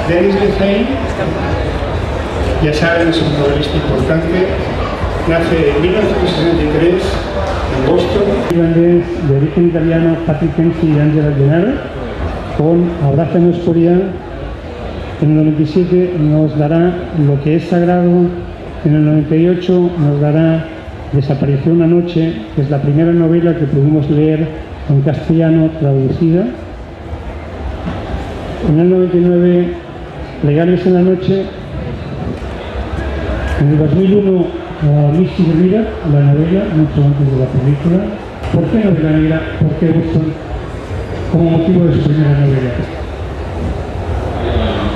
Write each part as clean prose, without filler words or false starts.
Lehane, ya saben, es un novelista importante. Nace en 1963 en Boston. Irlandés de origen italiano, Patrick Dempsey y Angela Gennaro, con Abrazo en la Oscuridad. En el 97 nos dará Lo que es sagrado. En el 98 nos dará Desapareció una noche, que es la primera novela que pudimos leer en castellano traducida. En el 99, Legales en la noche. En el 2001, Misty Rivera, la novela, mucho antes de la película. ¿Por qué novela negra? ¿Por qué Boston como motivo de su primera novela?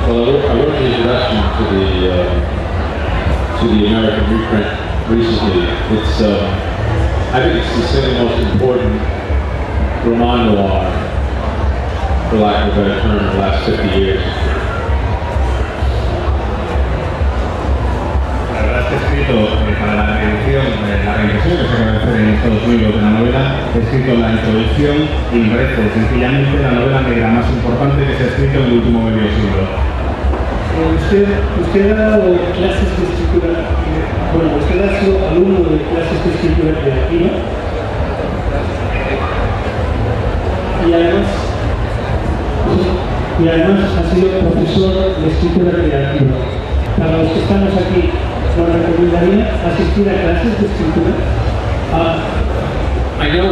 Well, I wrote the introduction to the American reprint recently. I think it's the single most important roman noir, for lack of a better term, in the last 50 years. La verdad es que he escrito para la reedición que se acaba de hacer en Estados Unidos de la novela, he escrito la introducción y me parece sencillamente la novela negra más importante que se ha escrito en el último medio siglo. Usted ha dado clases de escritura, bueno, usted ha sido alumno de clases de escritura creativa y además ha sido profesor de escritura creativa. Para los que estamos aquí, ¿nos recomendaría asistir a clases de escritura? I know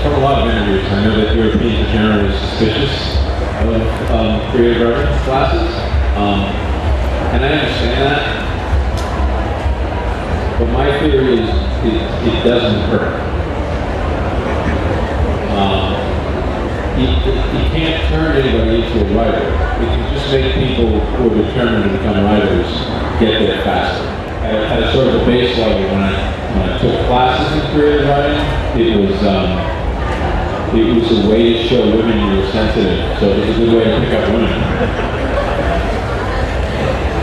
from a lot of interviews, I know that Europeans are generally suspicious of creative writing classes, and I understand that. But my theory is it doesn't hurt. You can't turn anybody into a writer. You can just make people who are determined to become writers get there faster. At a sort of a base level, when I took classes in creative writing, it was a way to show women you were sensitive, so it was a good way to pick up women.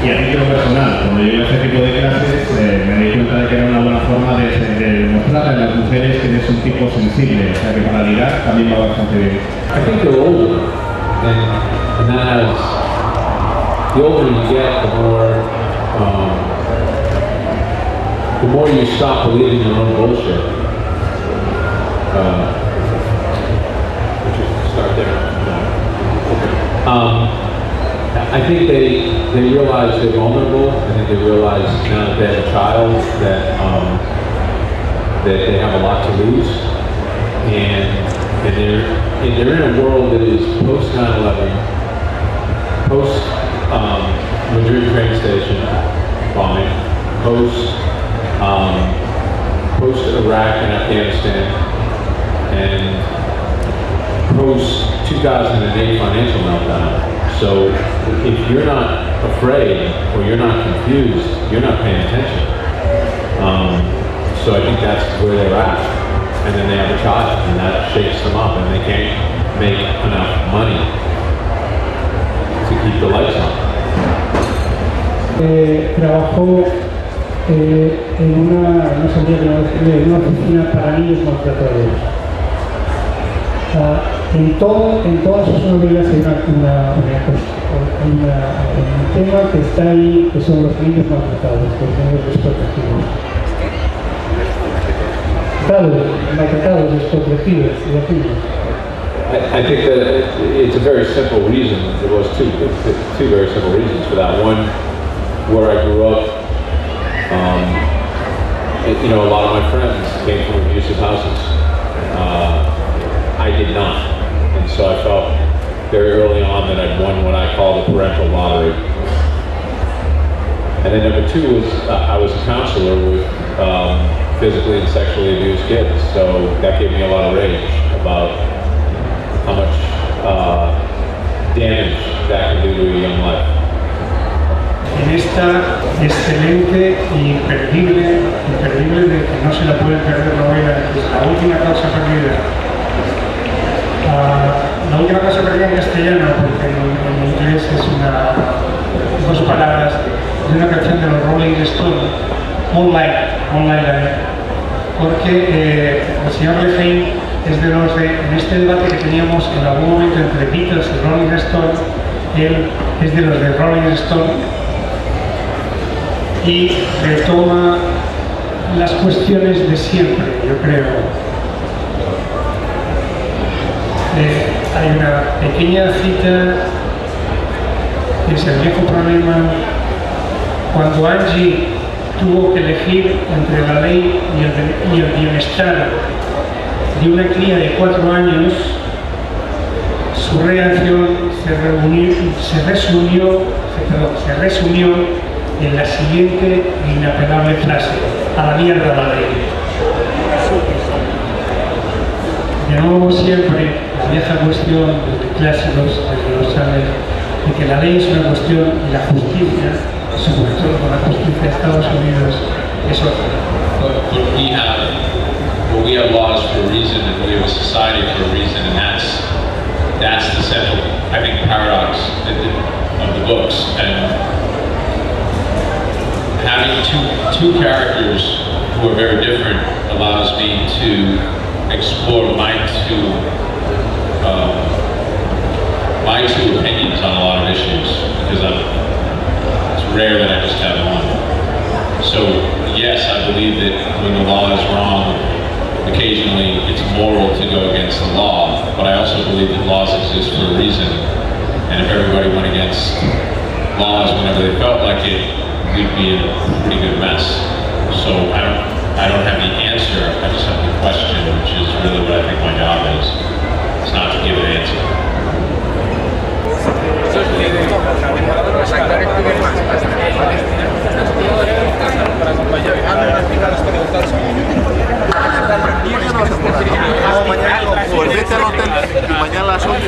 Y a título personal, cuando yo hice este tipo de clases, me di cuenta de que era una buena forma de mostrar a las mujeres que eres un tipo sensible, o sea que para ligar también va bastante bien. I think they're older, and that has, the older you get, the more you stop believing your own bullshit. Start there. I think they realize they're vulnerable. I think they realize now that they have a child that they have a lot to lose, and they're in a world that is post 9/11, post Madrid train station bombing, post Iraq and Afghanistan, and post 2008 financial meltdown. So if you're not afraid or you're not confused, you're not paying attention. So I think that's where they're at. And then they have a child, and that shakes them up, and they can't make enough money to keep the lights on. Trabajó en una oficina para niños maltratados. En todas sus novelas hay un tema que está ahí, que son los niños maltratados, los niños desprotegidos. Maltratados, desprotegidos, los niños. I think that it's a very simple reason. There was two very simple reasons for that. One, where I grew up, a lot of my friends came from abusive houses. I did not, and so I felt very early on that I'd won what I call the parental lottery. And then number two was I was a counselor with physically and sexually abused kids, so that gave me a lot of rage about how much damage that can do to a young life. En esta excelente y imperdible de que no se la puede perder novela, que es La última causa perdida. La última causa perdida en castellano, porque en inglés es dos palabras de una canción de los Rolling Stones, Moonlight, porque el señor Lehane en este debate que teníamos en algún momento entre Beatles y Rolling Stone, él es de los de Rolling Stone y retoma las cuestiones de siempre, yo creo. Hay una pequeña cita que es el viejo problema cuando Angie tuvo que elegir entre la ley y el bienestar de una cría de 4 años. Su reacción se resumió en la siguiente inapelable frase: a la mierda la ley. De nuevo, siempre la vieja cuestión de clásicos, desde los sabe, de que la ley es una cuestión y la justicia, sobre todo con la justicia de Estados Unidos, es otra. But we have laws for a reason, and we have a society for a reason, and that's the central, I think, paradox of the books. And having two characters who are very different allows me to explore my two opinions on a lot of issues, because it's rare that I just have one. So yes, I believe that when the law is wrong, occasionally it's moral to go against the law, but I also believe that laws exist for a reason, and if everybody went against laws whenever they felt like it, we'd be in a pretty good mess. So I don't have the answer, I just have the question, which is really what I think my job is. It's not to give an answer. Vete al hotel y mañana a las 11.